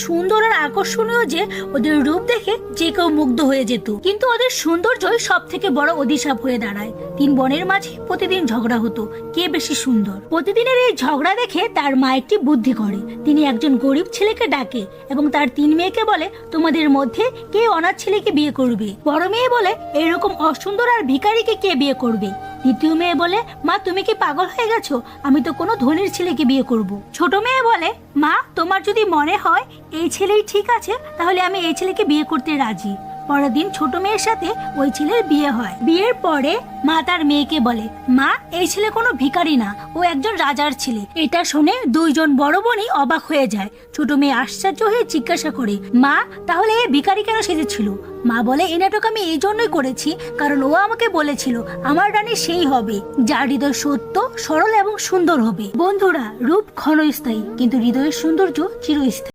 সুন্দর আর আকর্ষণীয় যে ওদের রূপ দেখে যে কেউ মুগ্ধ হয়ে যেত। কিন্তু ওদের সৌন্দর্যই সব থেকে বড় অভিশাপ হয়ে দাঁড়ায়। 3 বোনের মাঝে প্রতিদিন ঝগড়া হতো, কে বেশি সুন্দর। প্রতিদিনের এই ঝগড়া দেখে তার মা একটি বুদ্ধি করে। তিনি একজন গরিব ছেলেকে ডাকে এবং তার 3 মেয়েকে বলে, তোমাদের মধ্যে কে অনাথ ছেলেকে বিয়ে করবে? বড় মেয়ে বলে, এরকম অসুন্দর আর ভিখারিকে কে বিয়ে করবে? দ্বিতীয় মেয়ে বলে, মা তুমি কি পাগল হয়ে গেছো? আমি তো কোনো ধনীর ছেলেকে বিয়ে করব। ছোট মেয়ে বলে, মা তোমার যদি মনে হয় এই ছেলেই ঠিক আছে, তাহলে আমি এই ছেলেকে বিয়ে করতে রাজি। পরের দিন ছোট মেয়ের সাথে ওই ছেলের বিয়ে হয়। বিয়ের পরে মা তার মেয়েকে বলে, মা এই ছেলে কোনো ভিখারি না, ও একজন রাজার ছেলে। এটা শুনে 2 জন বড় বোনই অবাক হয়ে যায়। ছোট মেয়ে আশ্চর্য হয়ে জিজ্ঞাসা করে, মা তাহলে এই ভিখারি কেন সেজেছিল? মা বলে, এই নাটক আমি এই জন্যই করেছি কারণ ও আমাকে বলেছিল আমার রানী সেই হবে যার হৃদয় সত্য, সরল এবং সুন্দর হবে। বন্ধুরা, রূপ ক্ষণস্থায়ী কিন্তু হৃদয়ের সৌন্দর্য চিরস্থায়ী।